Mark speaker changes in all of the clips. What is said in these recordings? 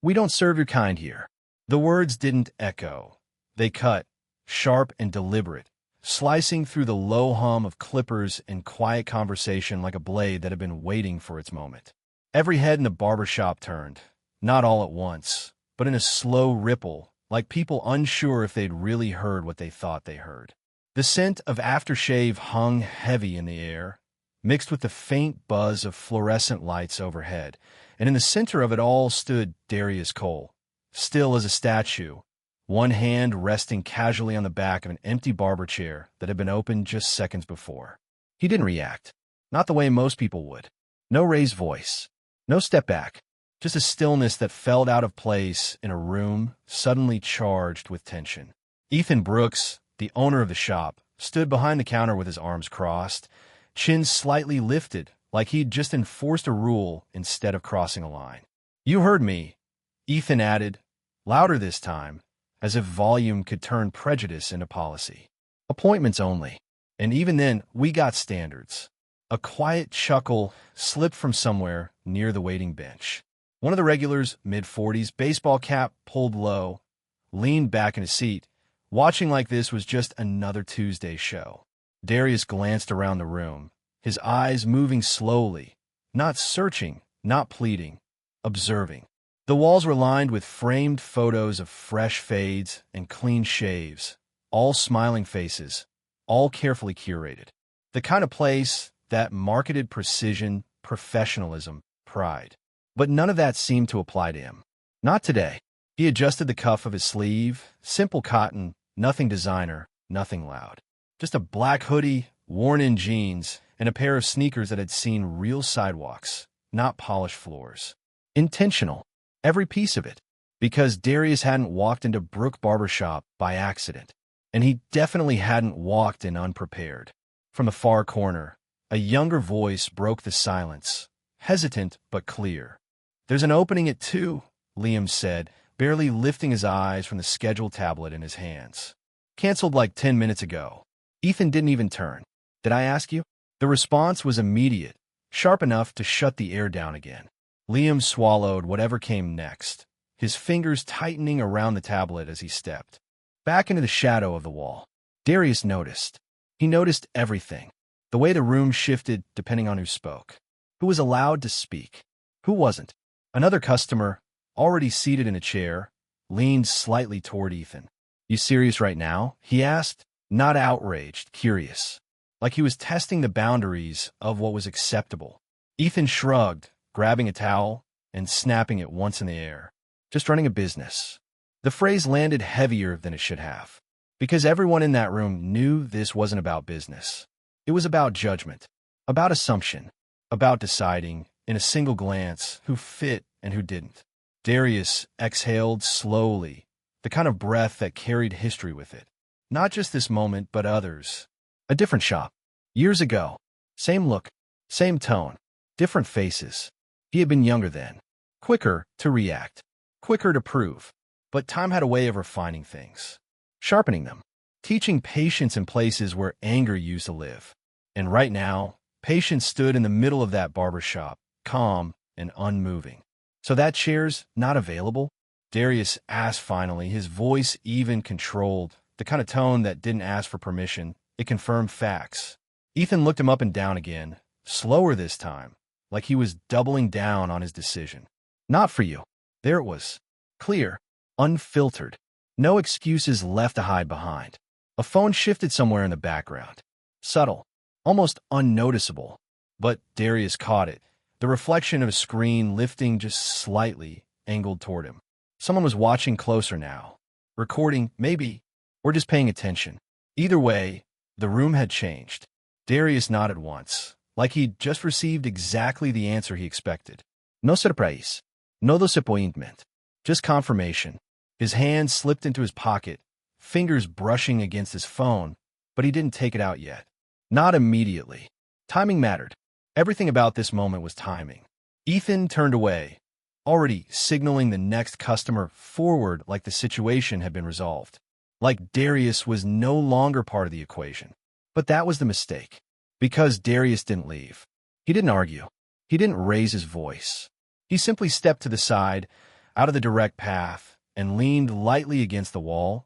Speaker 1: "We don't serve your kind here." The words didn't echo. They cut, sharp and deliberate, slicing through the low hum of clippers and quiet conversation like a blade that had been waiting for its moment. Every head in the barbershop turned, not all at once, but in a slow ripple, like people unsure if they'd really heard what they thought they heard. The scent of aftershave hung heavy in the air, mixed with the faint buzz of fluorescent lights overhead, and in the center of it all stood Darius Cole, still as a statue, one hand resting casually on the back of an empty barber chair that had been opened just seconds before. He didn't react, not the way most people would. No raised voice, no step back, just a stillness that felt out of place in a room suddenly charged with tension. Ethan Brooks, the owner of the shop, stood behind the counter with his arms crossed, chin slightly lifted, like he'd just enforced a rule instead of crossing a line. "You heard me," Ethan added, louder this time, as if volume could turn prejudice into policy. "Appointments only. And even then, we got standards." A quiet chuckle slipped from somewhere near the waiting bench. One of the regulars, mid-40s, baseball cap pulled low, leaned back in his seat. Watching like this was just another Tuesday show. Darius glanced around the room, his eyes moving slowly, not searching, not pleading, observing. The walls were lined with framed photos of fresh fades and clean shaves, all smiling faces, all carefully curated. The kind of place that marketed precision, professionalism, pride. But none of that seemed to apply to him. Not today. He adjusted the cuff of his sleeve, simple cotton, nothing designer, nothing loud. Just a black hoodie, worn-in jeans, and a pair of sneakers that had seen real sidewalks, not polished floors. Intentional, every piece of it, because Darius hadn't walked into Brook Barbershop by accident, and he definitely hadn't walked in unprepared. From the far corner, a younger voice broke the silence, hesitant but clear. "There's an opening at 2, Liam said, barely lifting his eyes from the schedule tablet in his hands. "Canceled like 10 minutes ago." Ethan didn't even turn. "Did I ask you?" The response was immediate, sharp enough to shut the air down again. Liam swallowed whatever came next, his fingers tightening around the tablet as he stepped back into the shadow of the wall. Darius noticed. He noticed everything. The way the room shifted depending on who spoke. Who was allowed to speak? Who wasn't? Another customer, already seated in a chair, leaned slightly toward Ethan. "You serious right now?" he asked, not outraged, curious, like he was testing the boundaries of what was acceptable. Ethan shrugged, grabbing a towel and snapping it once in the air. "Just running a business." The phrase landed heavier than it should have, because everyone in that room knew this wasn't about business. It was about judgment, about assumption, about deciding, in a single glance, who fit and who didn't. Darius exhaled slowly, the kind of breath that carried history with it. Not just this moment, but others. A different shop. Years ago. Same look, same tone, different faces. He had been younger then. Quicker to react. Quicker to prove. But time had a way of refining things. Sharpening them. Teaching patience in places where anger used to live. And right now, patience stood in the middle of that barbershop, calm and unmoving. "So that chair's not available?" Darius asked finally, his voice even controlled, the kind of tone that didn't ask for permission. It confirmed facts. Ethan looked him up and down again, slower this time, like he was doubling down on his decision. "Not for you." There it was. Clear, unfiltered. No excuses left to hide behind. A phone shifted somewhere in the background. Subtle, almost unnoticeable. But Darius caught it, the reflection of a screen lifting just slightly, angled toward him. Someone was watching closer now. Recording, maybe, or just paying attention. Either way, the room had changed. Darius nodded once, like he'd just received exactly the answer he expected. "No surprise. No disappointment." Just confirmation. His hand slipped into his pocket, fingers brushing against his phone, but he didn't take it out yet. Not immediately. Timing mattered. Everything about this moment was timing. Ethan turned away, already signaling the next customer forward like the situation had been resolved. Like Darius was no longer part of the equation. But that was the mistake. Because Darius didn't leave. He didn't argue. He didn't raise his voice. He simply stepped to the side, out of the direct path, and leaned lightly against the wall,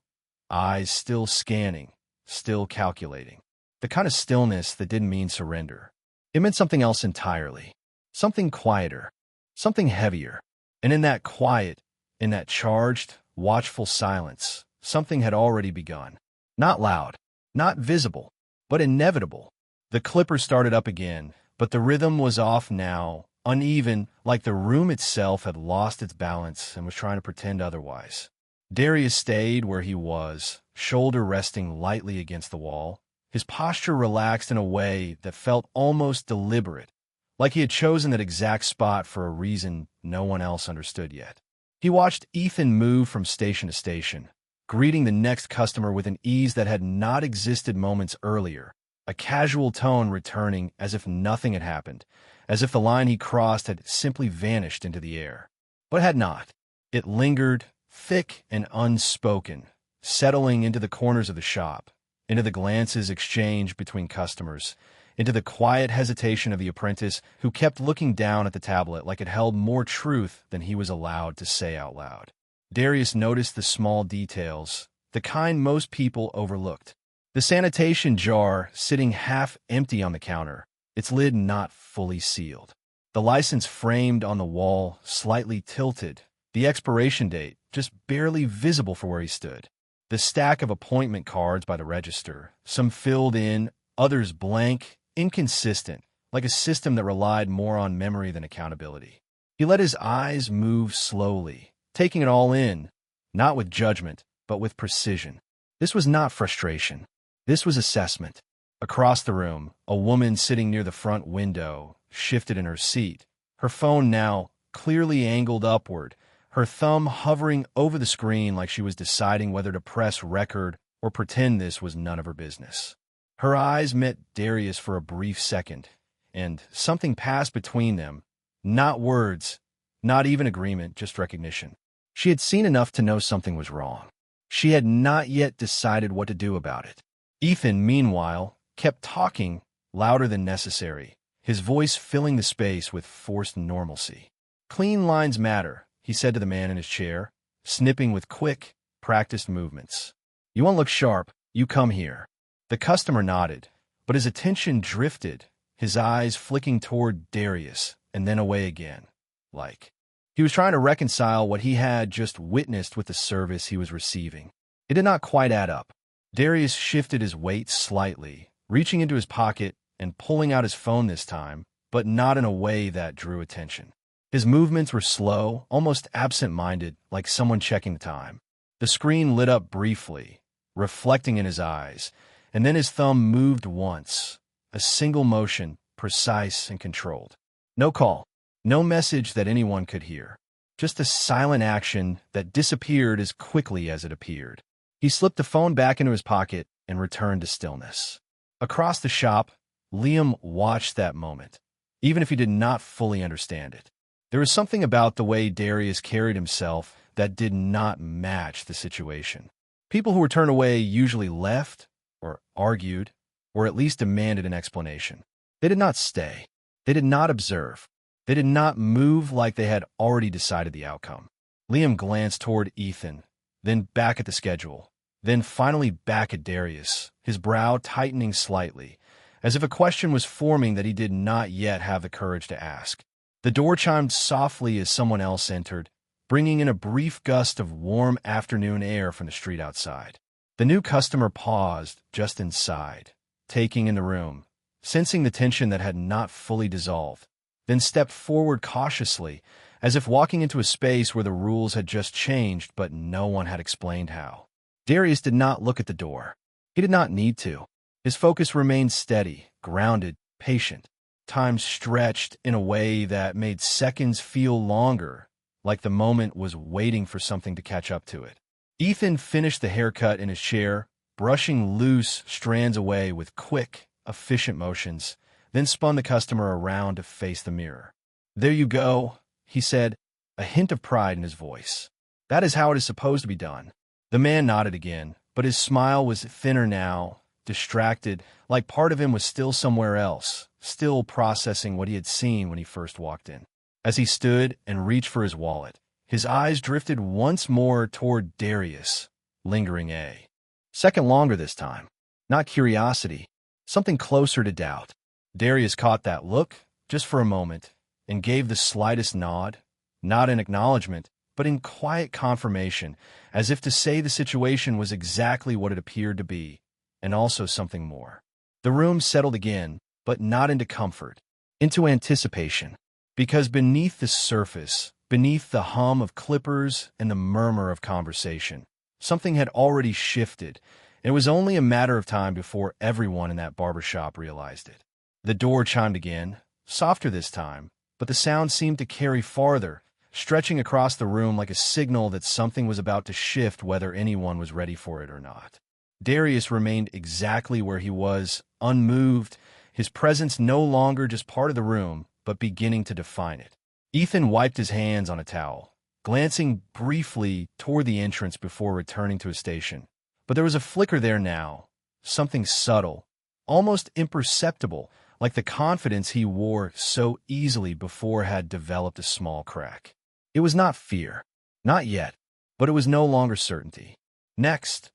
Speaker 1: eyes still scanning, still calculating. The kind of stillness that didn't mean surrender. It meant something else entirely. Something quieter. Something heavier. And in that quiet, in that charged, watchful silence, something had already begun. Not loud, not visible, but inevitable. The clipper started up again, but the rhythm was off now, uneven, like the room itself had lost its balance and was trying to pretend otherwise. Darius stayed where he was, shoulder resting lightly against the wall, his posture relaxed in a way that felt almost deliberate, like he had chosen that exact spot for a reason no one else understood yet. He watched Ethan move from station to station, greeting the next customer with an ease that had not existed moments earlier, a casual tone returning as if nothing had happened, as if the line he crossed had simply vanished into the air. But had not. It lingered, thick and unspoken, settling into the corners of the shop, into the glances exchanged between customers, into the quiet hesitation of the apprentice who kept looking down at the tablet like it held more truth than he was allowed to say out loud. Darius noticed the small details, the kind most people overlooked. The sanitation jar sitting half empty on the counter, its lid not fully sealed. The license framed on the wall, slightly tilted, the expiration date just barely visible for where he stood. The stack of appointment cards by the register, some filled in, others blank, inconsistent, like a system that relied more on memory than accountability. He let his eyes move slowly, taking it all in, not with judgment, but with precision. This was not frustration. This was assessment. Across the room, a woman sitting near the front window shifted in her seat, her phone now clearly angled upward, her thumb hovering over the screen like she was deciding whether to press record or pretend this was none of her business. Her eyes met Darius for a brief second, and something passed between them. Not words, not even agreement, just recognition. She had seen enough to know something was wrong. She had not yet decided what to do about it. Ethan, meanwhile, kept talking, louder than necessary, his voice filling the space with forced normalcy. "Clean lines matter," he said to the man in his chair, snipping with quick, practiced movements. "You want to look sharp, you come here." The customer nodded, but his attention drifted, his eyes flicking toward Darius and then away again, like he was trying to reconcile what he had just witnessed with the service he was receiving. It did not quite add up. Darius shifted his weight slightly, reaching into his pocket and pulling out his phone this time, but not in a way that drew attention. His movements were slow, almost absent-minded, like someone checking the time. The screen lit up briefly, reflecting in his eyes, and then his thumb moved once, a single motion, precise and controlled. No call, no message that anyone could hear, just a silent action that disappeared as quickly as it appeared. He slipped the phone back into his pocket and returned to stillness. Across the shop, Liam watched that moment, even if he did not fully understand it. There was something about the way Darius carried himself that did not match the situation. People who were turned away usually left, or argued, or at least demanded an explanation. They did not stay. They did not observe. They did not move like they had already decided the outcome. Liam glanced toward Ethan, then back at the schedule, then finally back at Darius, his brow tightening slightly, as if a question was forming that he did not yet have the courage to ask. The door chimed softly as someone else entered, bringing in a brief gust of warm afternoon air from the street outside. The new customer paused just inside, taking in the room, sensing the tension that had not fully dissolved, then stepped forward cautiously, as if walking into a space where the rules had just changed but no one had explained how. Darius did not look at the door. He did not need to. His focus remained steady, grounded, patient. Time stretched in a way that made seconds feel longer, like the moment was waiting for something to catch up to it. Ethan finished the haircut in his chair, brushing loose strands away with quick, efficient motions, then spun the customer around to face the mirror. "There you go," he said, a hint of pride in his voice. "That is how it is supposed to be done." The man nodded again, but his smile was thinner now, distracted, like part of him was still somewhere else, still processing what he had seen when he first walked in. As he stood and reached for his wallet, His eyes drifted once more toward Darius, lingering a second longer this time. Not curiosity, something closer to doubt. Darius caught that look, just for a moment, and gave the slightest nod, not in acknowledgement, but in quiet confirmation, as if to say the situation was exactly what it appeared to be, and also something more. The room settled again, but not into comfort, into anticipation, because beneath the surface, beneath the hum of clippers and the murmur of conversation, something had already shifted, and it was only a matter of time before everyone in that barbershop realized it. The door chimed again, softer this time, but the sound seemed to carry farther, stretching across the room like a signal that something was about to shift whether anyone was ready for it or not. Darius remained exactly where he was, unmoved, his presence no longer just part of the room, but beginning to define it. Ethan wiped his hands on a towel, glancing briefly toward the entrance before returning to his station. But there was a flicker there now, something subtle, almost imperceptible, like the confidence he wore so easily before had developed a small crack. It was not fear, not yet, but it was no longer certainty. Next,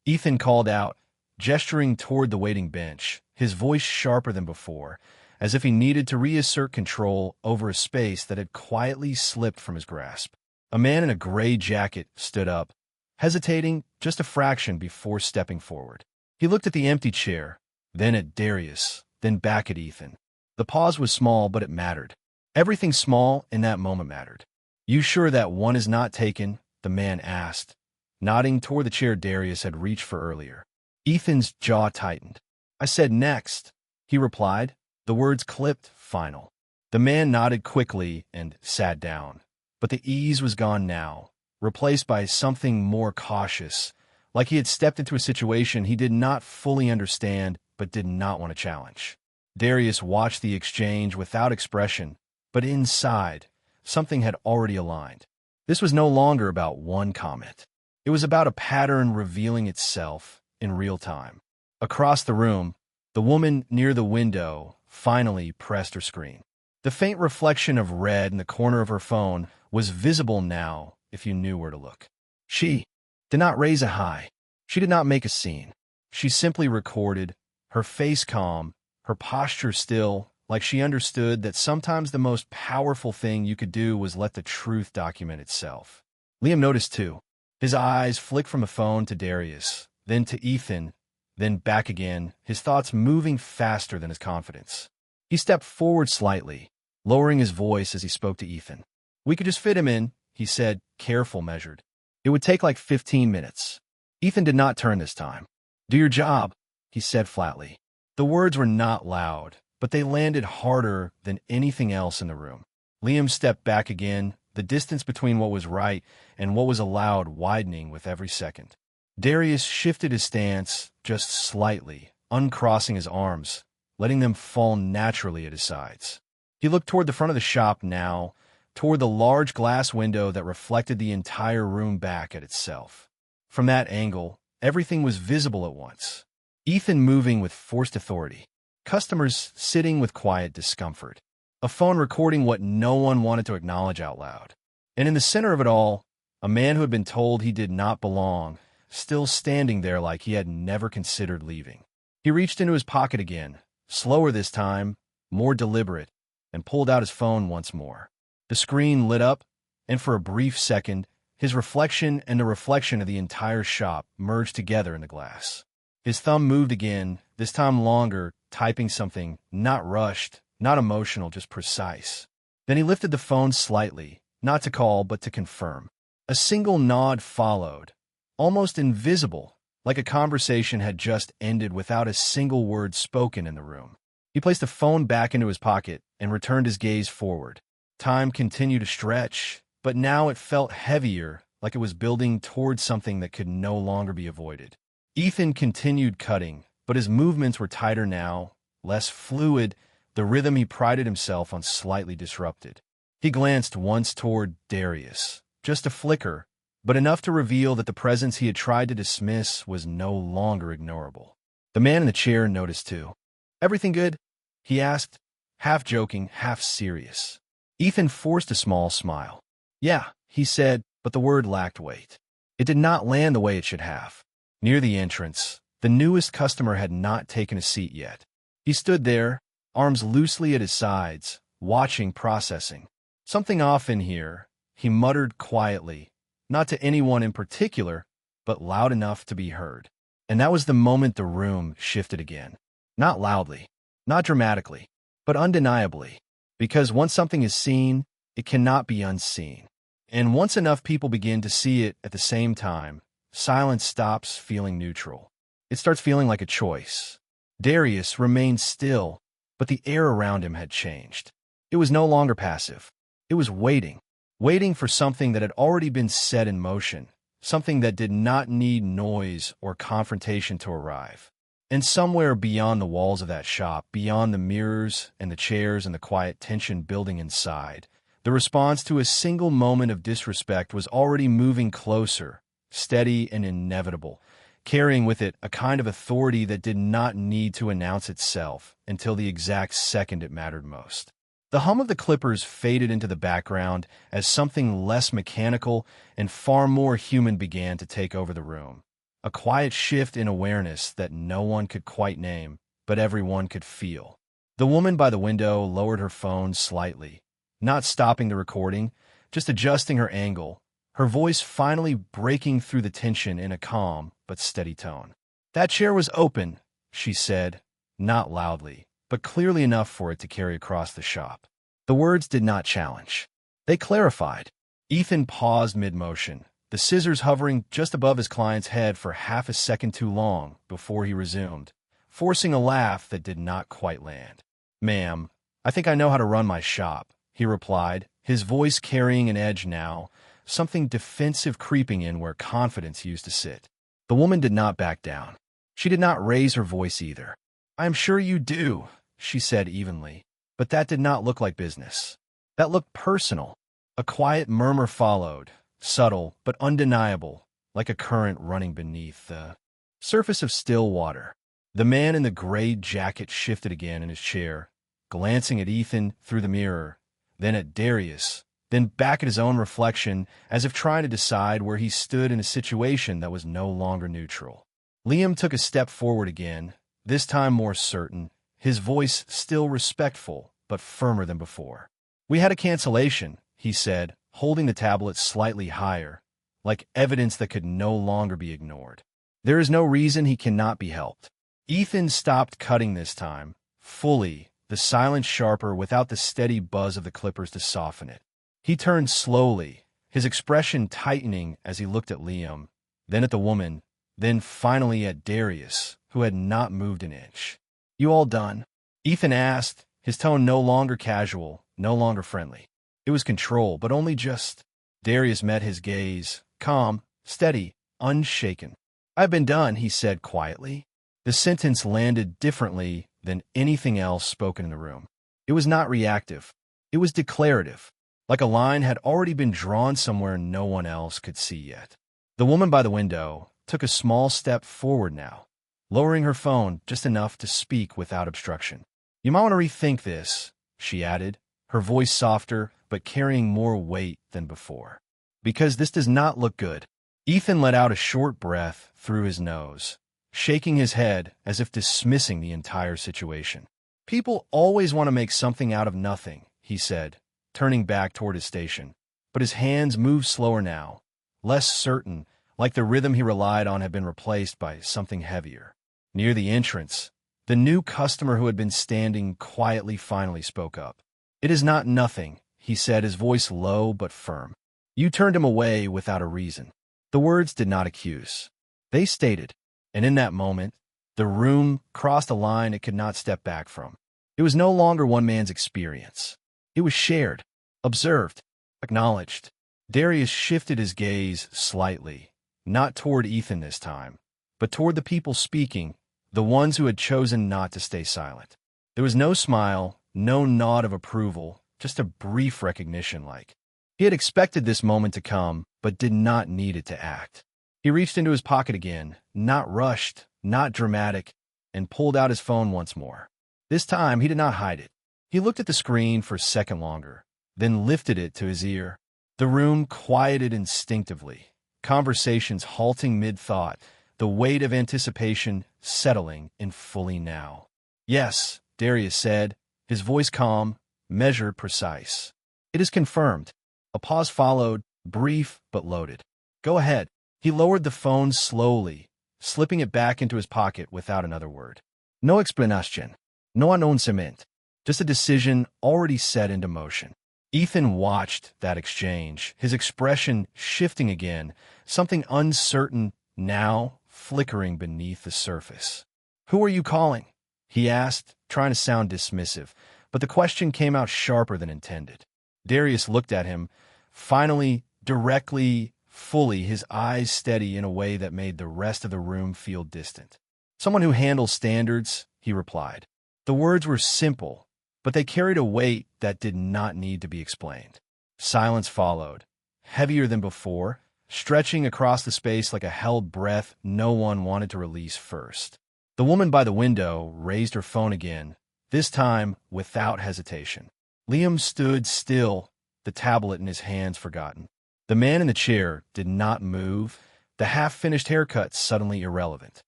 Speaker 1: Ethan called out, gesturing toward the waiting bench, his voice sharper than before, as if he needed to reassert control over a space that had quietly slipped from his grasp. A man in a gray jacket stood up, hesitating just a fraction before stepping forward. He looked at the empty chair, then at Darius, then back at Ethan. The pause was small, but it mattered. Everything small in that moment mattered. "You sure that one is not taken?" the man asked, nodding toward the chair Darius had reached for earlier. Ethan's jaw tightened. "I said next," he replied, the words clipped, final. The man nodded quickly and sat down, but the ease was gone now, replaced by something more cautious, like he had stepped into a situation he did not fully understand but did not want to challenge. Darius watched the exchange without expression, but inside, something had already aligned. This was no longer about one comment. It was about a pattern revealing itself in real time. Across the room, the woman near the window finally pressed her screen. The faint reflection of red in the corner of her phone was visible now if you knew where to look. She did not raise a high. She did not make a scene. She simply recorded, her face calm, her posture still, like she understood that sometimes the most powerful thing you could do was let the truth document itself. Liam noticed too. His eyes flicked from the phone to Darius, then to Ethan, then back again, his thoughts moving faster than his confidence. He stepped forward slightly, lowering his voice as he spoke to Ethan. "We could just fit him in," he said, careful, measured. "It would take like 15 minutes. Ethan did not turn this time. "Do your job," he said flatly. The words were not loud, but they landed harder than anything else in the room. Liam stepped back again, the distance between what was right and what was allowed widening with every second. Darius shifted his stance just slightly, uncrossing his arms, letting them fall naturally at his sides. He looked toward the front of the shop now, toward the large glass window that reflected the entire room back at itself. From that angle, everything was visible at once. Ethan moving with forced authority. Customers sitting with quiet discomfort. A phone recording what no one wanted to acknowledge out loud. And in the center of it all, a man who had been told he did not belong, still standing there like he had never considered leaving. He reached into his pocket again, slower this time, more deliberate, and pulled out his phone once more. The screen lit up, and for a brief second, his reflection and the reflection of the entire shop merged together in the glass. His thumb moved again, this time longer, typing something, not rushed, not emotional, just precise. Then he lifted the phone slightly, not to call, but to confirm. A single nod followed, almost invisible, like a conversation had just ended without a single word spoken in the room. He placed the phone back into his pocket and returned his gaze forward. Time continued to stretch, but now it felt heavier, like it was building towards something that could no longer be avoided. Ethan continued cutting, but his movements were tighter now, less fluid, the rhythm he prided himself on slightly disrupted. He glanced once toward Darius, just a flicker, but enough to reveal that the presence he had tried to dismiss was no longer ignorable. The man in the chair noticed too. "Everything good?" he asked, half joking, half serious. Ethan forced a small smile. "Yeah, he said, but the word lacked weight. It did not land the way it should have. Near the entrance, the newest customer had not taken a seat yet. He stood there, arms loosely at his sides, watching, processing. "Something off in here," he muttered quietly, not to anyone in particular, but loud enough to be heard. And that was the moment the room shifted again. Not loudly, not dramatically, but undeniably. Because once something is seen, it cannot be unseen. And once enough people begin to see it at the same time, silence stops feeling neutral. It starts feeling like a choice. Darius remained still, but the air around him had changed. It was no longer passive. It was waiting. Waiting for something that had already been set in motion, something that did not need noise or confrontation to arrive. And somewhere beyond the walls of that shop, beyond the mirrors and the chairs and the quiet tension building inside, the response to a single moment of disrespect was already moving closer, steady and inevitable, carrying with it a kind of authority that did not need to announce itself until the exact second it mattered most. The hum of the clippers faded into the background as something less mechanical and far more human began to take over the room. A quiet shift in awareness that no one could quite name, but everyone could feel. The woman by the window lowered her phone slightly, not stopping the recording, just adjusting her angle, her voice finally breaking through the tension in a calm but steady tone. "That chair was open," she said, not loudly, but clearly enough for it to carry across the shop. The words did not challenge. They clarified. Ethan paused mid-motion, the scissors hovering just above his client's head for half a second too long before he resumed, forcing a laugh that did not quite land. "Ma'am, I think I know how to run my shop," he replied, his voice carrying an edge now, something defensive creeping in where confidence used to sit. The woman did not back down. She did not raise her voice either. "I am sure you do," she said evenly, but that did not look like business. That looked personal. A quiet murmur followed, subtle but undeniable, like a current running beneath the surface of still water. The man in the gray jacket shifted again in his chair, glancing at Ethan through the mirror, then at Darius, then back at his own reflection, as if trying to decide where he stood in a situation that was no longer neutral. Liam took a step forward again, this time more certain, his voice still respectful, but firmer than before. "We had a cancellation," he said, holding the tablet slightly higher, like evidence that could no longer be ignored. "There is no reason he cannot be helped." Ethan stopped cutting this time, fully, the silence sharper without the steady buzz of the clippers to soften it. He turned slowly, his expression tightening as he looked at Liam, then at the woman, then finally at Darius, who had not moved an inch. "You all done?" Ethan asked, his tone no longer casual, no longer friendly. It was control, but only just. Darius met his gaze, calm, steady, unshaken. "I've been done," he said quietly. The sentence landed differently than anything else spoken in the room. It was not reactive. It was declarative, like a line had already been drawn somewhere no one else could see yet. The woman by the window took a small step forward now, lowering her phone just enough to speak without obstruction. "You might want to rethink this," she added, her voice softer but carrying more weight than before. "Because this does not look good." Ethan let out a short breath through his nose, shaking his head as if dismissing the entire situation. "People always want to make something out of nothing," he said, turning back toward his station. But his hands moved slower now, less certain, like the rhythm he relied on had been replaced by something heavier. Near the entrance, the new customer who had been standing quietly finally spoke up. "It is not nothing," he said, his voice low but firm. "You turned him away without a reason." The words did not accuse. They stated, and in that moment, the room crossed a line it could not step back from. It was no longer one man's experience. It was shared, observed, acknowledged. Darius shifted his gaze slightly, not toward Ethan this time, but toward the people speaking, the ones who had chosen not to stay silent. There was no smile, no nod of approval, just a brief recognition like. He had expected this moment to come, but did not need it to act. He reached into his pocket again, not rushed, not dramatic, and pulled out his phone once more. This time, he did not hide it. He looked at the screen for a second longer, then lifted it to his ear. The room quieted instinctively, conversations halting mid-thought, the weight of anticipation settling in fully now. "Yes," Darius said, his voice calm, measured, precise. "It is confirmed." A pause followed, brief but loaded. "Go ahead." He lowered the phone slowly, slipping it back into his pocket without another word. No explanation, no announcement, just a decision already set into motion. Ethan watched that exchange, his expression shifting again, something uncertain now flickering beneath the surface. "Who are you calling?" he asked, trying to sound dismissive, but the question came out sharper than intended. Darius looked at him, finally, directly, fully, his eyes steady in a way that made the rest of the room feel distant. "Someone who handles standards," he replied. The words were simple, but they carried a weight that did not need to be explained. Silence followed, heavier than before, stretching across the space like a held breath no one wanted to release first. The woman by the window raised her phone again, this time without hesitation. Liam stood still, the tablet in his hands forgotten. The man in the chair did not move, the half-finished haircut suddenly irrelevant.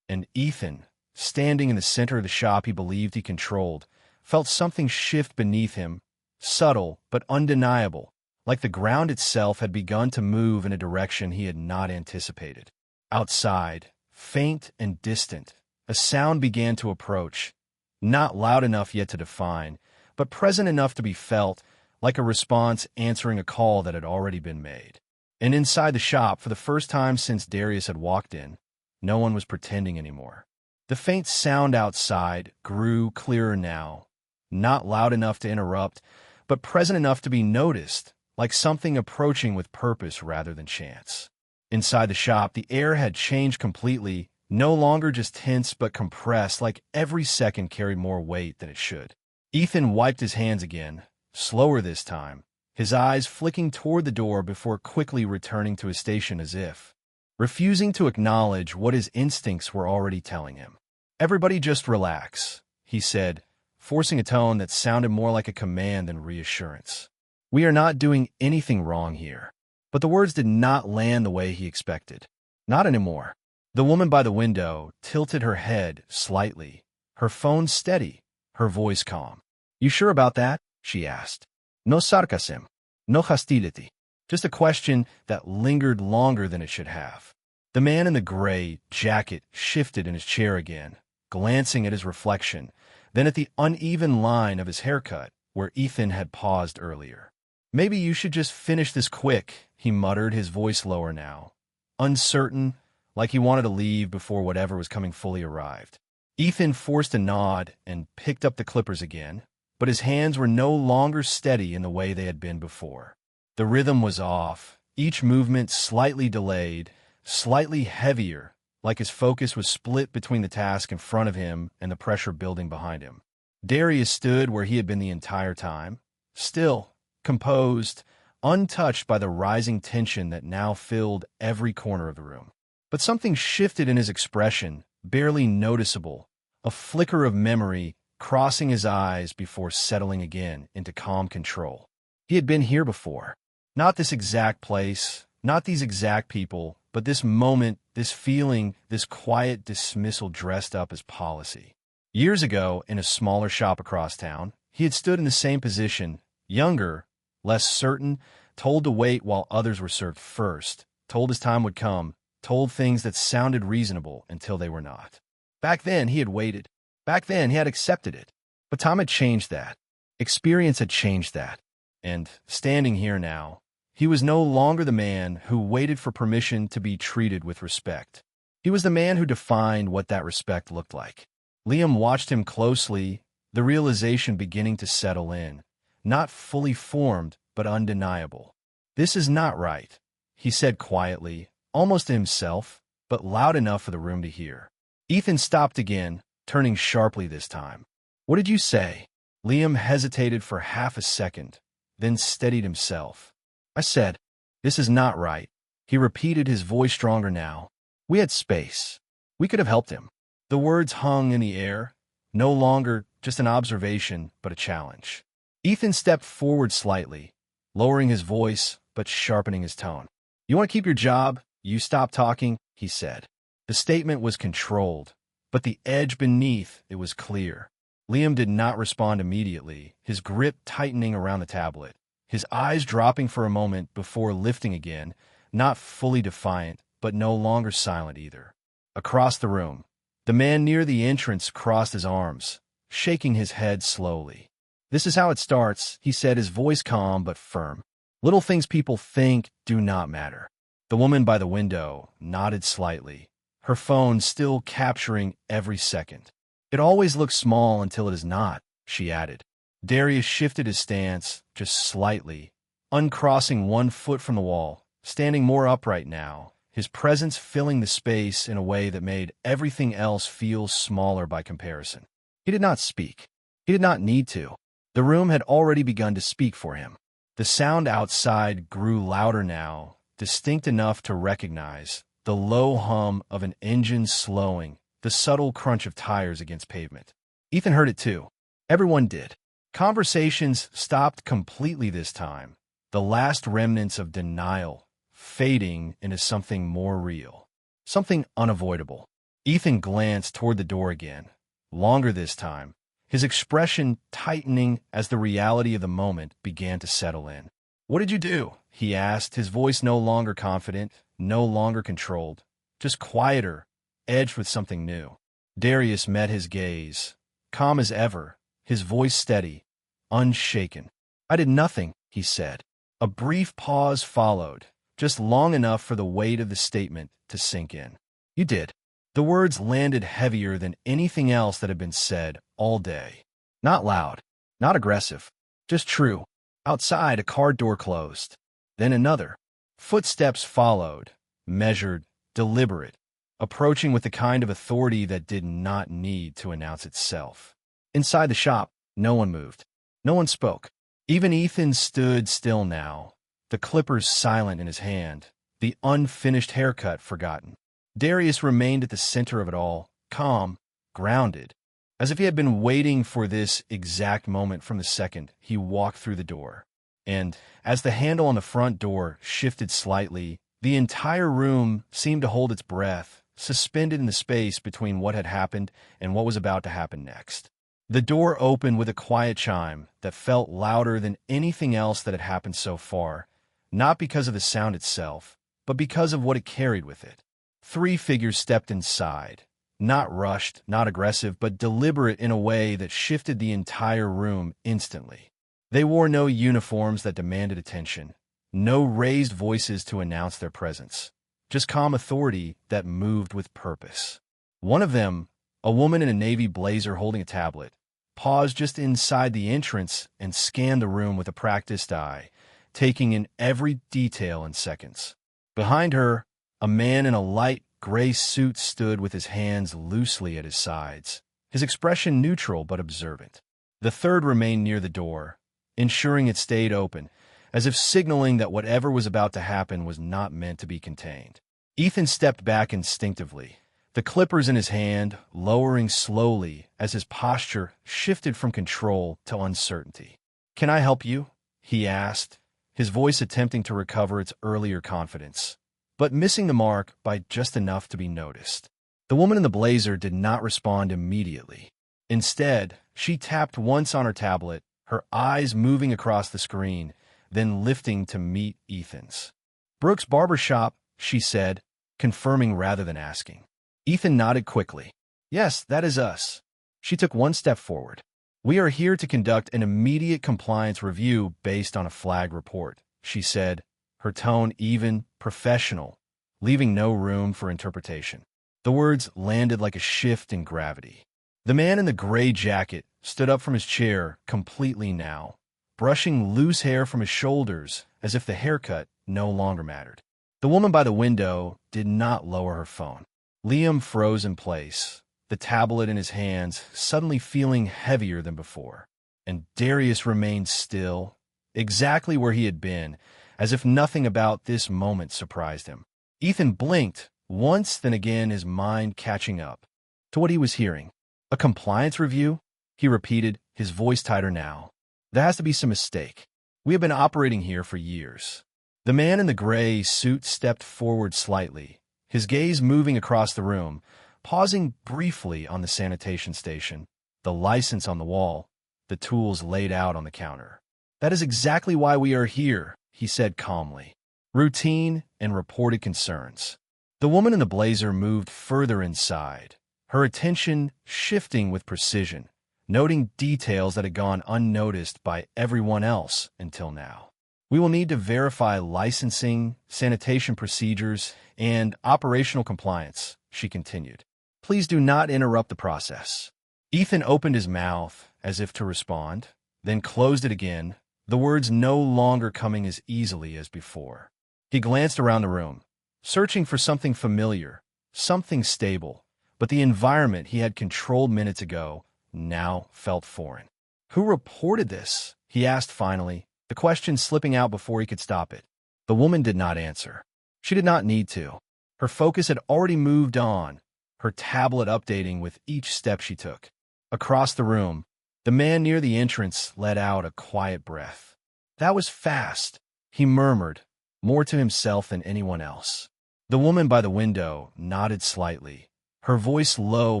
Speaker 1: And Ethan, standing in the center of the shop he believed he controlled, felt something shift beneath him, subtle but undeniable, like the ground itself had begun to move in a direction he had not anticipated. Outside, faint and distant, a sound began to approach, not loud enough yet to define, but present enough to be felt, like a response answering a call that had already been made. And inside the shop, for the first time since Darius had walked in, no one was pretending anymore. The faint sound outside grew clearer now, not loud enough to interrupt, but present enough to be noticed, like something approaching with purpose rather than chance. Inside the shop, the air had changed completely, no longer just tense but compressed, like every second carried more weight than it should. Ethan wiped his hands again, slower this time, his eyes flicking toward the door before quickly returning to his station as if refusing to acknowledge what his instincts were already telling him. "Everybody just relax," he said, forcing a tone that sounded more like a command than reassurance. "We are not doing anything wrong here." But the words did not land the way he expected. Not anymore. The woman by the window tilted her head slightly, her phone steady, her voice calm. "You sure about that?" she asked. No sarcasm, no hostility, just a question that lingered longer than it should have. The man in the gray jacket shifted in his chair again, glancing at his reflection, then at the uneven line of his haircut where Ethan had paused earlier. "Maybe you should just finish this quick," he muttered, his voice lower now, uncertain, like he wanted to leave before whatever was coming fully arrived. Ethan forced a nod and picked up the clippers again, but his hands were no longer steady in the way they had been before. The rhythm was off, each movement slightly delayed, slightly heavier, like his focus was split between the task in front of him and the pressure building behind him. Darius stood where he had been the entire time, still, composed, untouched by the rising tension that now filled every corner of the room. But something shifted in his expression, barely noticeable, a flicker of memory crossing his eyes before settling again into calm control. He had been here before. Not this exact place, not these exact people, but this moment, this feeling, this quiet dismissal dressed up as policy. Years ago, in a smaller shop across town, he had stood in the same position, younger, less certain, told to wait while others were served first, told his time would come, told things that sounded reasonable until they were not. Back then, he had waited. Back then, he had accepted it. But time had changed that. Experience had changed that. And, standing here now, he was no longer the man who waited for permission to be treated with respect. He was the man who defined what that respect looked like. Liam watched him closely, the realization beginning to settle in, not fully formed, but undeniable. "This is not right," he said quietly, almost to himself, but loud enough for the room to hear. Ethan stopped again, turning sharply this time. "What did you say?" Liam hesitated for half a second, then steadied himself. "I said, this is not right," he repeated, his voice stronger now. "We had space. We could have helped him." The words hung in the air, no longer just an observation, but a challenge. Ethan stepped forward slightly, lowering his voice, but sharpening his tone. "You want to keep your job? You stop talking," he said. The statement was controlled, but the edge beneath it was clear. Liam did not respond immediately, his grip tightening around the tablet, his eyes dropping for a moment before lifting again, not fully defiant, but no longer silent either. Across the room, the man near the entrance crossed his arms, shaking his head slowly. "This is how it starts," he said, his voice calm but firm. "Little things people think do not matter." The woman by the window nodded slightly, her phone still capturing every second. "It always looks small until it is not," she added. Darius shifted his stance, just slightly, uncrossing one foot from the wall, standing more upright now, his presence filling the space in a way that made everything else feel smaller by comparison. He did not speak. He did not need to. The room had already begun to speak for him. The sound outside grew louder now, distinct enough to recognize the low hum of an engine slowing, the subtle crunch of tires against pavement. Ethan heard it too. Everyone did. Conversations stopped completely this time, the last remnants of denial fading into something more real, something unavoidable. Ethan glanced toward the door again, longer this time, his expression tightening as the reality of the moment began to settle in. "What did you do?" he asked, his voice no longer confident, no longer controlled, just quieter, edged with something new. Darius met his gaze, calm as ever, his voice steady, unshaken. "I did nothing," he said. A brief pause followed, just long enough for the weight of the statement to sink in. "You did." The words landed heavier than anything else that had been said all day. Not loud, not aggressive, just true. Outside, a car door closed. Then another. Footsteps followed, measured, deliberate, approaching with the kind of authority that did not need to announce itself. Inside the shop, no one moved. No one spoke. Even Ethan stood still now, the clippers silent in his hand, the unfinished haircut forgotten. Darius remained at the center of it all, calm, grounded, as if he had been waiting for this exact moment from the second he walked through the door. And as the handle on the front door shifted slightly, the entire room seemed to hold its breath, suspended in the space between what had happened and what was about to happen next. The door opened with a quiet chime that felt louder than anything else that had happened so far, not because of the sound itself, but because of what it carried with it. 3 figures stepped inside, not rushed, not aggressive, but deliberate in a way that shifted the entire room instantly. They wore no uniforms that demanded attention, no raised voices to announce their presence, just calm authority that moved with purpose. One of them, a woman in a navy blazer holding a tablet, paused just inside the entrance and scanned the room with a practiced eye, taking in every detail in seconds. Behind her, a man in a light gray suit stood with his hands loosely at his sides, his expression neutral but observant. The third remained near the door, ensuring it stayed open, as if signaling that whatever was about to happen was not meant to be contained. Ethan stepped back instinctively, the clippers in his hand lowering slowly as his posture shifted from control to uncertainty. "Can I help you?" he asked, his voice attempting to recover its earlier confidence, but missing the mark by just enough to be noticed. The woman in the blazer did not respond immediately. Instead, she tapped once on her tablet, her eyes moving across the screen, then lifting to meet Ethan's. "Brooks Barbershop," she said, confirming rather than asking. Ethan nodded quickly. "Yes, that is us." She took one step forward. "We are here to conduct an immediate compliance review based on a flag report," she said, her tone even, professional, leaving no room for interpretation. The words landed like a shift in gravity. The man in the gray jacket stood up from his chair completely now, brushing loose hair from his shoulders as if the haircut no longer mattered. The woman by the window did not lower her phone. Liam froze in place, the tablet in his hands suddenly feeling heavier than before. And Darius remained still, exactly where he had been, as if nothing about this moment surprised him. Ethan blinked, once then again his mind catching up to what he was hearing. "A compliance review?" he repeated, his voice tighter now. "There has to be some mistake. We have been operating here for years." The man in the gray suit stepped forward slightly, his gaze moving across the room, pausing briefly on the sanitation station, the license on the wall, the tools laid out on the counter. "That is exactly why we are here," he said calmly. "Routine and reported concerns." The woman in the blazer moved further inside, her attention shifting with precision, noting details that had gone unnoticed by everyone else until now. "We will need to verify licensing, sanitation procedures, and operational compliance," she continued. "Please do not interrupt the process." Ethan opened his mouth as if to respond, then closed it again, the words no longer coming as easily as before. He glanced around the room, searching for something familiar, something stable, but the environment he had controlled minutes ago now felt foreign. "Who reported this?" he asked finally, the question slipping out before he could stop it. The woman did not answer. She did not need to. Her focus had already moved on, her tablet updating with each step she took. Across the room, the man near the entrance let out a quiet breath. "That was fast," he murmured, more to himself than anyone else. The woman by the window nodded slightly, her voice low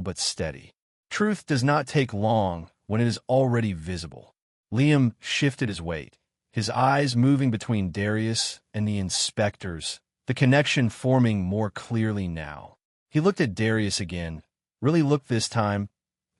Speaker 1: but steady. "Truth does not take long when it is already visible." Liam shifted his weight, his eyes moving between Darius and the inspectors, the connection forming more clearly now. He looked at Darius again, really looked this time,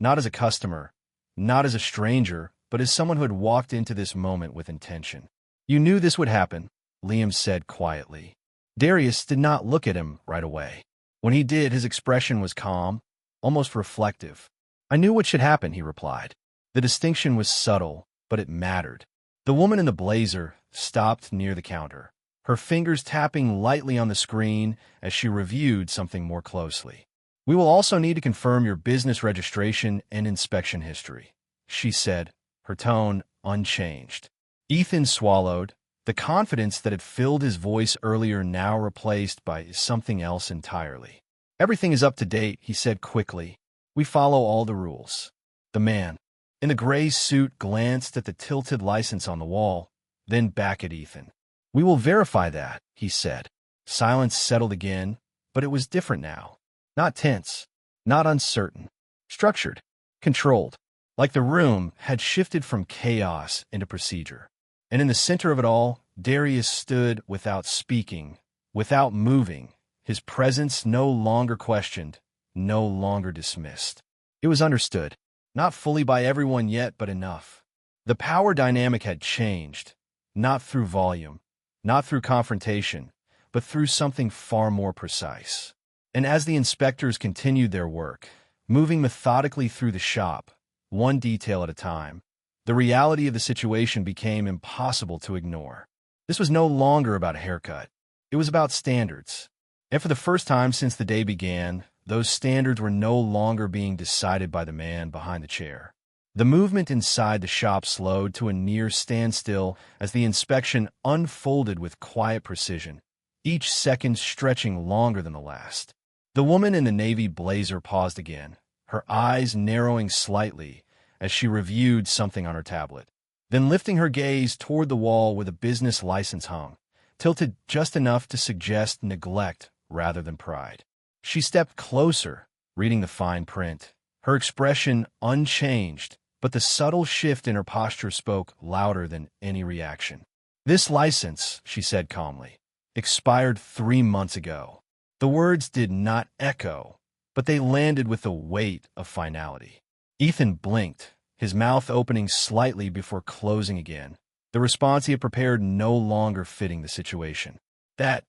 Speaker 1: not as a customer, not as a stranger, but as someone who had walked into this moment with intention. "You knew this would happen," Liam said quietly. Darius did not look at him right away. When he did, his expression was calm, almost reflective. "I knew what should happen," he replied. The distinction was subtle, but it mattered. The woman in the blazer stopped near the counter, her fingers tapping lightly on the screen as she reviewed something more closely. "We will also need to confirm your business registration and inspection history," she said, her tone unchanged. Ethan swallowed, the confidence that had filled his voice earlier now replaced by something else entirely. "Everything is up to date," he said quickly. "We follow all the rules." The man in the gray suit glanced at the tilted license on the wall, then back at Ethan. "We will verify that," he said. Silence settled again, but it was different now. Not tense, not uncertain, structured, controlled, like the room had shifted from chaos into procedure. And in the center of it all, Darius stood without speaking, without moving, his presence no longer questioned, no longer dismissed. It was understood, not fully by everyone yet, but enough. The power dynamic had changed, not through volume, not through confrontation, but through something far more precise. And as the inspectors continued their work, moving methodically through the shop, one detail at a time, the reality of the situation became impossible to ignore. This was no longer about a haircut. It was about standards. And for the first time since the day began, those standards were no longer being decided by the man behind the chair. The movement inside the shop slowed to a near standstill as the inspection unfolded with quiet precision, each second stretching longer than the last. The woman in the navy blazer paused again, her eyes narrowing slightly as she reviewed something on her tablet, then lifting her gaze toward the wall where the business license hung, tilted just enough to suggest neglect rather than pride. She stepped closer, reading the fine print, her expression unchanged, but the subtle shift in her posture spoke louder than any reaction. "This license," she said calmly, "expired 3 months ago." The words did not echo, but they landed with the weight of finality. Ethan blinked, his mouth opening slightly before closing again, the response he had prepared no longer fitting the situation. That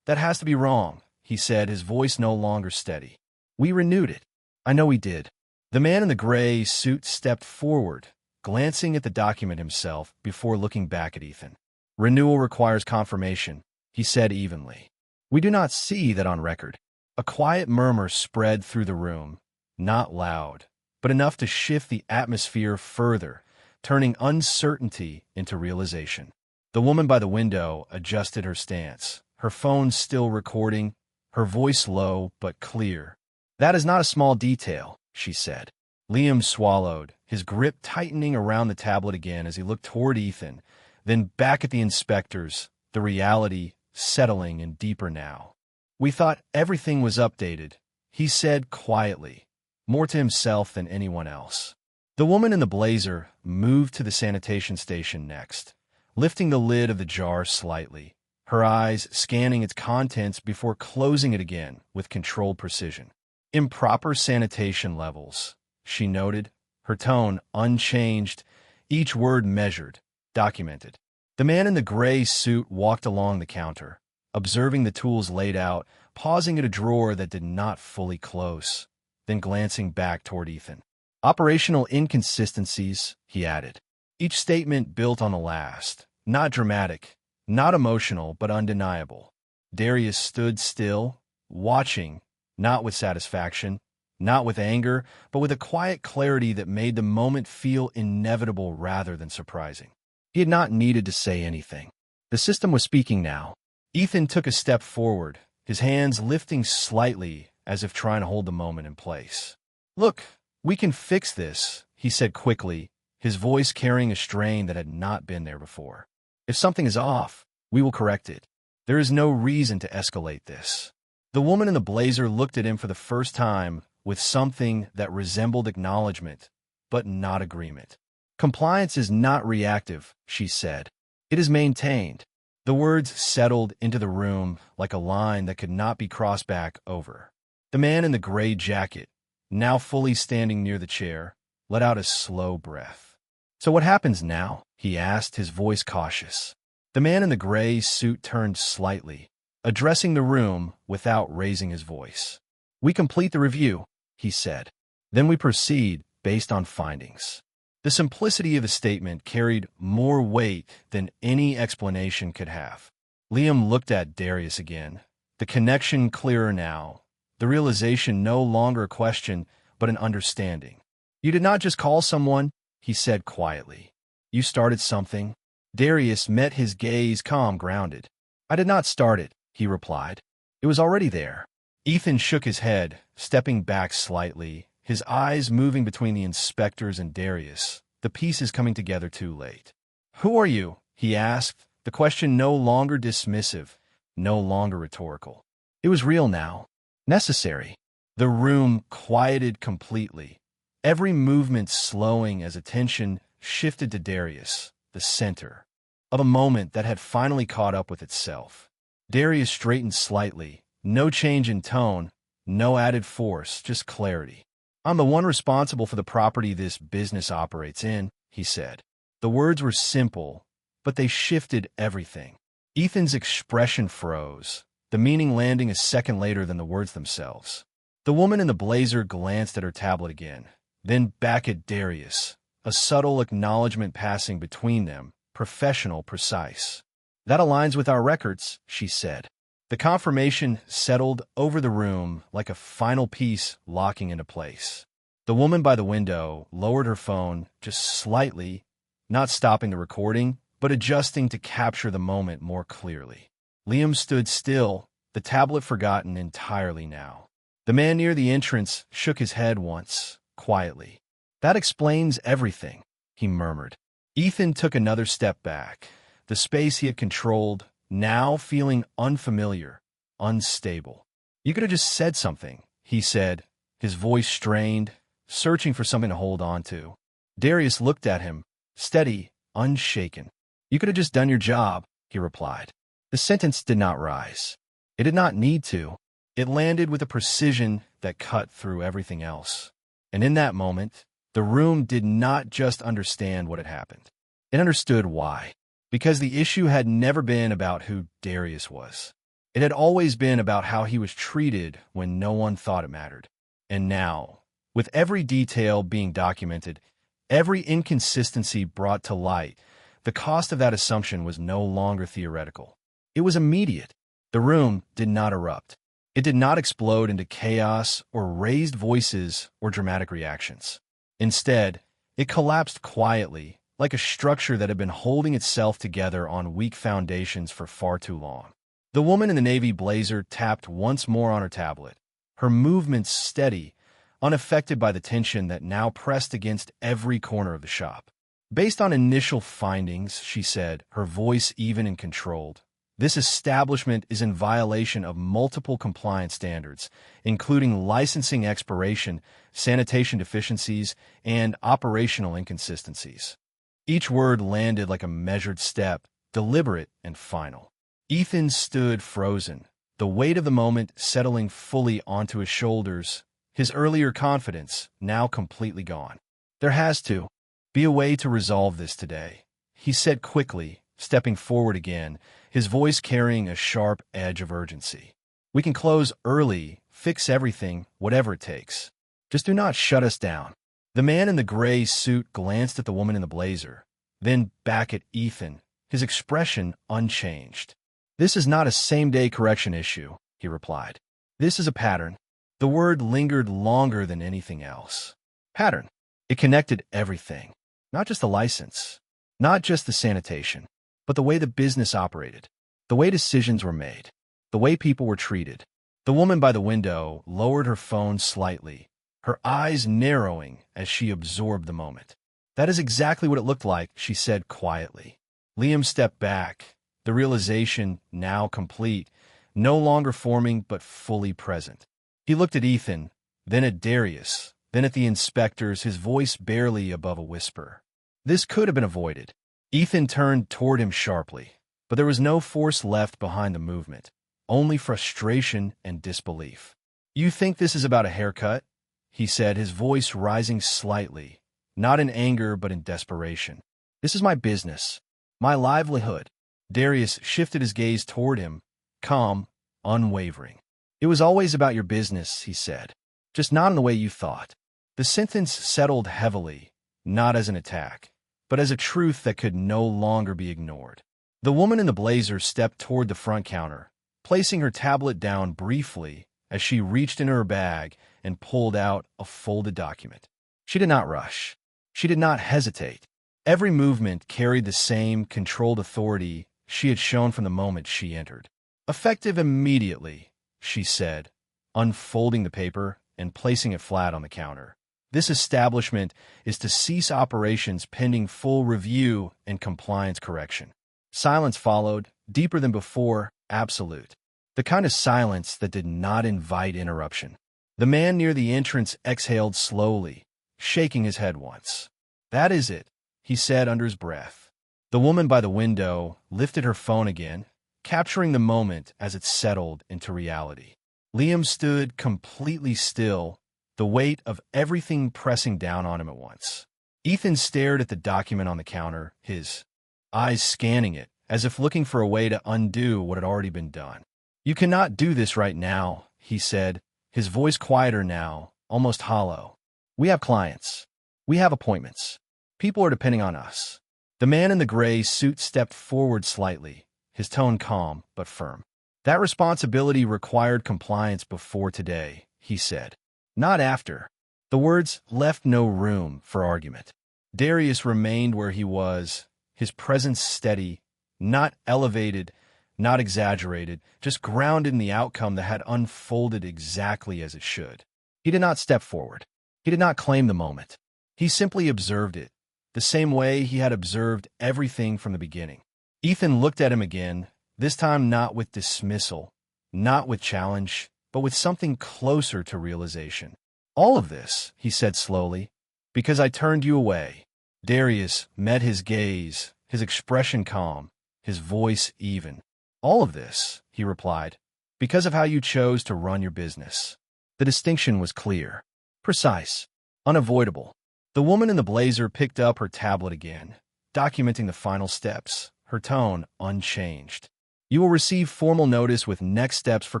Speaker 1: has to be wrong," he said, his voice no longer steady. "We renewed it." "I know we did." The man in the gray suit stepped forward, glancing at the document himself before looking back at Ethan. "Renewal requires confirmation," he said evenly. "We do not see that on record." A quiet murmur spread through the room, not loud, but enough to shift the atmosphere further, turning uncertainty into realization. The woman by the window adjusted her stance, her phone still recording, her voice low but clear. "That is not a small detail," she said. Liam swallowed, his grip tightening around the tablet again as he looked toward Ethan, then back at the inspectors, the reality settling in deeper now. "We thought everything was updated," he said quietly, more to himself than anyone else. The woman in the blazer moved to the sanitation station next, lifting the lid of the jar slightly, her eyes scanning its contents before closing it again with controlled precision. "Improper sanitation levels," she noted, her tone unchanged, each word measured, documented. The man in the gray suit walked along the counter, observing the tools laid out, pausing at a drawer that did not fully close, then glancing back toward Ethan. "Operational inconsistencies," he added. Each statement built on the last, not dramatic, not emotional, but undeniable. Darius stood still, watching, not with satisfaction, not with anger, but with a quiet clarity that made the moment feel inevitable rather than surprising. He had not needed to say anything. The system was speaking now. Ethan took a step forward, his hands lifting slightly as if trying to hold the moment in place. "Look, we can fix this," he said quickly, his voice carrying a strain that had not been there before. "If something is off, we will correct it. There is no reason to escalate this." The woman in the blazer looked at him for the first time with something that resembled acknowledgement, but not agreement. "Compliance is not reactive," she said. "It is maintained." The words settled into the room like a line that could not be crossed back over. The man in the gray jacket, now fully standing near the chair, let out a slow breath. "So what happens now?" he asked, his voice cautious. The man in the gray suit turned slightly, addressing the room without raising his voice. "We complete the review," he said. "Then we proceed based on findings." The simplicity of the statement carried more weight than any explanation could have. Liam looked at Darius again, the connection clearer now, the realization no longer a question, but an understanding. "You did not just call someone," he said quietly. "You started something." Darius met his gaze calm, grounded. "I did not start it," he replied. "It was already there." Ethan shook his head, stepping back slightly, his eyes moving between the inspectors and Darius, the pieces coming together too late. "Who are you?" he asked, the question no longer dismissive, no longer rhetorical. It was real now, necessary. The room quieted completely, every movement slowing as attention shifted to Darius, the center of a moment that had finally caught up with itself. Darius straightened slightly, no change in tone, no added force, just clarity. "I'm the one responsible for the property this business operates in," he said. The words were simple, but they shifted everything. Ethan's expression froze, the meaning landing a second later than the words themselves. The woman in the blazer glanced at her tablet again, then back at Darius, a subtle acknowledgement passing between them, professional, precise. "That aligns with our records," she said. The confirmation settled over the room like a final piece locking into place. The woman by the window lowered her phone just slightly, not stopping the recording, but adjusting to capture the moment more clearly. Liam stood still, the tablet forgotten entirely now. The man near the entrance shook his head once, quietly. "That explains everything," he murmured. Ethan took another step back, the space he had controlled now feeling unfamiliar, unstable. "You could have just said something," he said, his voice strained, searching for something to hold on to. Darius looked at him, steady, unshaken. "You could have just done your job," he replied. The sentence did not rise. It did not need to. It landed with a precision that cut through everything else. And in that moment, the room did not just understand what had happened. It understood why. Because the issue had never been about who Darius was. It had always been about how he was treated when no one thought it mattered. And now, with every detail being documented, every inconsistency brought to light, the cost of that assumption was no longer theoretical. It was immediate. The room did not erupt. It did not explode into chaos or raised voices or dramatic reactions. Instead, it collapsed quietly, like a structure that had been holding itself together on weak foundations for far too long. The woman in the navy blazer tapped once more on her tablet, her movements steady, unaffected by the tension that now pressed against every corner of the shop. "Based on initial findings," she said, her voice even and controlled, This establishment is in violation of multiple compliance standards, including licensing expiration, sanitation deficiencies, and operational inconsistencies. Each word landed like a measured step, deliberate and final. Ethan stood frozen, the weight of the moment settling fully onto his shoulders, his earlier confidence now completely gone. "There has to be a way to resolve this today," he said quickly, stepping forward again, his voice carrying a sharp edge of urgency. "We can close early, fix everything, whatever it takes. Just do not shut us down." The man in the gray suit glanced at the woman in the blazer, then back at Ethan, his expression unchanged. "This is not a same-day correction issue," he replied. "This is a pattern." The word lingered longer than anything else. Pattern. It connected everything. Not just the license, not just the sanitation, but the way the business operated, the way decisions were made, the way people were treated. The woman by the window lowered her phone slightly, her eyes narrowing as she absorbed the moment. "That is exactly what it looked like," she said quietly. Liam stepped back, the realization now complete, no longer forming but fully present. He looked at Ethan, then at Darius, then at the inspectors, his voice barely above a whisper. This could have been avoided. Ethan turned toward him sharply, but there was no force left behind the movement, only frustration and disbelief. "You think this is about a haircut?" he said, his voice rising slightly, not in anger but in desperation. "This is my business, my livelihood." Darius shifted his gaze toward him, calm, unwavering. "It was always about your business," he said, "just not in the way you thought." The sentence settled heavily, not as an attack, but as a truth that could no longer be ignored. The woman in the blazer stepped toward the front counter, placing her tablet down briefly as she reached into her bag and pulled out a folded document. She did not rush. She did not hesitate. Every movement carried the same controlled authority she had shown from the moment she entered. "Effective immediately," she said, unfolding the paper and placing it flat on the counter. "This establishment is to cease operations pending full review and compliance correction." Silence followed, deeper than before, absolute. The kind of silence that did not invite interruption. The man near the entrance exhaled slowly, shaking his head once. "That is it," he said under his breath. The woman by the window lifted her phone again, capturing the moment as it settled into reality. Liam stood completely still, the weight of everything pressing down on him at once. Ethan stared at the document on the counter, his eyes scanning it, as if looking for a way to undo what had already been done. "You cannot do this right now," he said, his voice quieter now, almost hollow. "We have clients. We have appointments. People are depending on us." The man in the gray suit stepped forward slightly, his tone calm but firm. "That responsibility required compliance before today," he said. "Not after." The words left no room for argument. Darius remained where he was, his presence steady, not elevated, not exaggerated, just grounded in the outcome that had unfolded exactly as it should. He did not step forward. He did not claim the moment. He simply observed it, the same way he had observed everything from the beginning. Ethan looked at him again, this time not with dismissal, not with challenge, but with something closer to realization. "All of this," he said slowly, "because I turned you away." Darius met his gaze, his expression calm, his voice even. "All of this," he replied, "because of how you chose to run your business." The distinction was clear, precise, unavoidable. The woman in the blazer picked up her tablet again, documenting the final steps, her tone unchanged. "You will receive formal notice with next steps for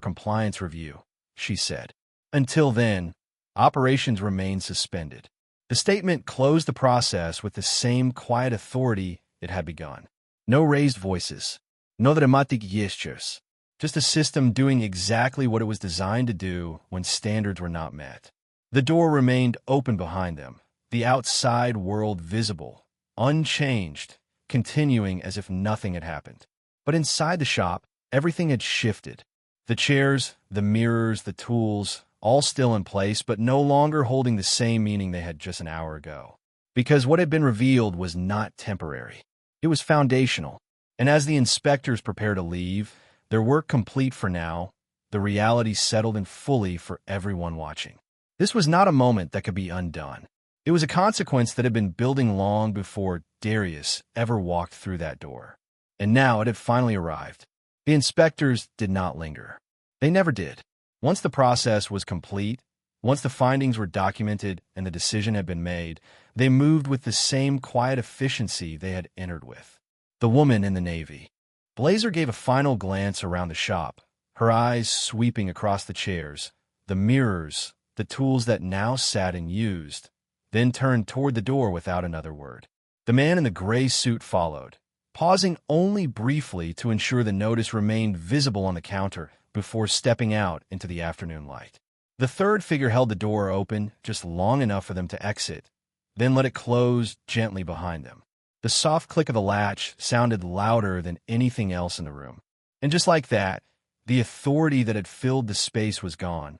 Speaker 1: compliance review," she said. "Until then, operations remain suspended." The statement closed the process with the same quiet authority it had begun. No raised voices, no dramatic gestures, just a system doing exactly what it was designed to do when standards were not met. The door remained open behind them, the outside world visible, unchanged, continuing as if nothing had happened. But inside the shop, everything had shifted. The chairs, the mirrors, the tools, all still in place, but no longer holding the same meaning they had just an hour ago. Because what had been revealed was not temporary. It was foundational. And as the inspectors prepared to leave, their work complete for now, the reality settled in fully for everyone watching. This was not a moment that could be undone. It was a consequence that had been building long before Darius ever walked through that door. And now it had finally arrived. The inspectors did not linger. They never did. Once the process was complete, once the findings were documented and the decision had been made, they moved with the same quiet efficiency they had entered with. The woman in the Navy. Blazer gave a final glance around the shop, her eyes sweeping across the chairs, the mirrors, the tools that now sat unused, then turned toward the door without another word. The man in the gray suit followed, pausing only briefly to ensure the notice remained visible on the counter before stepping out into the afternoon light. The third figure held the door open just long enough for them to exit, then let it close gently behind them. The soft click of the latch sounded louder than anything else in the room. And just like that, the authority that had filled the space was gone,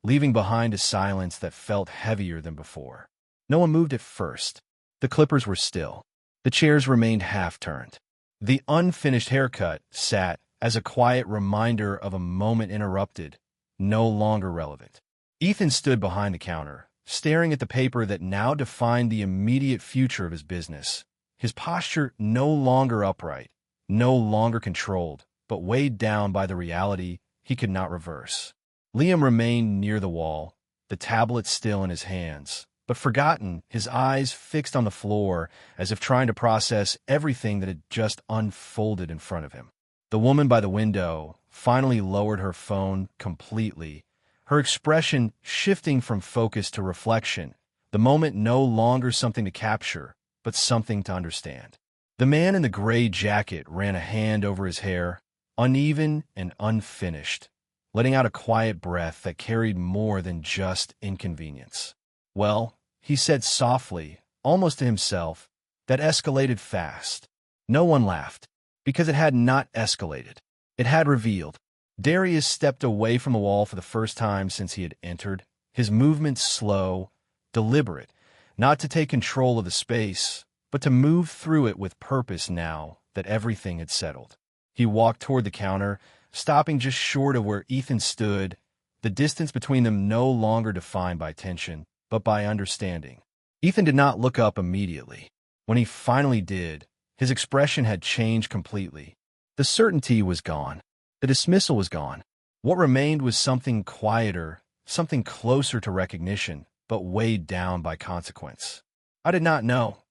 Speaker 1: leaving behind a silence that felt heavier than before. No one moved at first. The clippers were still. The chairs remained half-turned. The unfinished haircut sat as a quiet reminder of a moment interrupted, no longer relevant. Ethan stood behind the counter, staring at the paper that now defined the immediate future of his business. His posture no longer upright, no longer controlled, but weighed down by the reality he could not reverse. Liam remained near the wall, the tablet still in his hands, but forgotten, his eyes fixed on the floor as if trying to process everything that had just unfolded in front of him. The woman by the window finally lowered her phone completely, her expression shifting from focus to reflection, the moment no longer something to capture, but something to understand. The man in the gray jacket ran a hand over his hair, uneven and unfinished, letting out a quiet breath that carried more than just inconvenience. Well, he said softly, almost to himself, that escalated fast. No one laughed, because it had not escalated. It had revealed. Darius stepped away from the wall for the first time since he had entered, his movements slow, deliberate, not to take control of the space, but to move through it with purpose now that everything had settled. He walked toward the counter, stopping just short of where Ethan stood, the distance between them no longer defined by tension, but by understanding. Ethan did not look up immediately. When he finally did, his expression had changed completely. The certainty was gone. The dismissal was gone. What remained was something quieter, something closer to recognition, but weighed down by consequence. "I did not know,"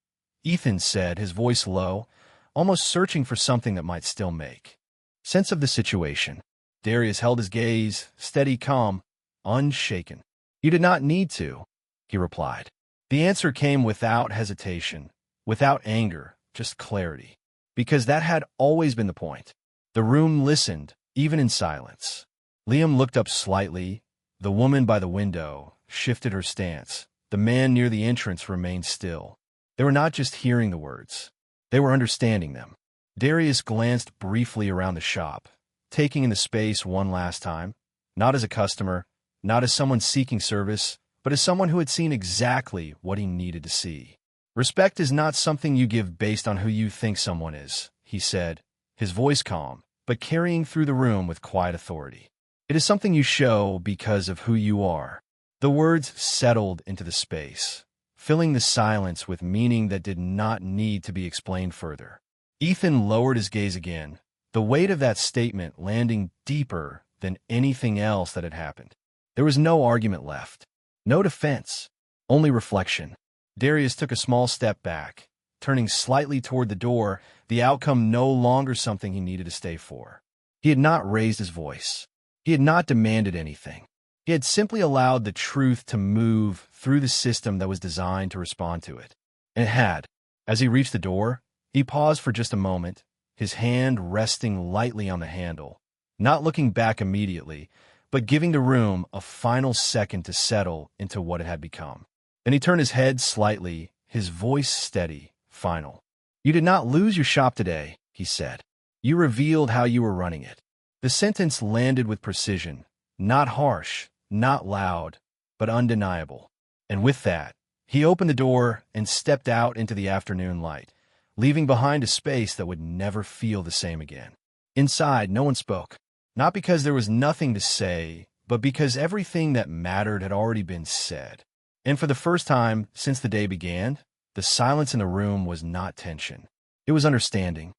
Speaker 1: Ethan said, his voice low, almost searching for something that might still make sense of the situation. Darius held his gaze, steady, calm, unshaken. "You did not need to," he replied. The answer came without hesitation, without anger, just clarity. Because that had always been the point. The room listened, even in silence. Liam looked up slightly. The woman by the window shifted her stance. The man near the entrance remained still. They were not just hearing the words. They were understanding them. Darius glanced briefly around the shop, taking in the space one last time, not as a customer, not as someone seeking service, but as someone who had seen exactly what he needed to see. "Respect is not something you give based on who you think someone is," he said, his voice calm, but carrying through the room with quiet authority. "It is something you show because of who you are." The words settled into the space, filling the silence with meaning that did not need to be explained further. Ethan lowered his gaze again, the weight of that statement landing deeper than anything else that had happened. There was no argument left, no defense, only reflection. Darius took a small step back, turning slightly toward the door, the outcome no longer something he needed to stay for. He had not raised his voice. He had not demanded anything. He had simply allowed the truth to move through the system that was designed to respond to it. And it had. As he reached the door, he paused for just a moment, his hand resting lightly on the handle, not looking back immediately, but giving the room a final second to settle into what it had become. Then he turned his head slightly, his voice steady, final. "You did not lose your shop today," he said. "You revealed how you were running it." The sentence landed with precision, not harsh, not loud, but undeniable. And with that, he opened the door and stepped out into the afternoon light, leaving behind a space that would never feel the same again. Inside, no one spoke, not because there was nothing to say, but because everything that mattered had already been said. And for the first time since the day began, the silence in the room was not tension. It was understanding.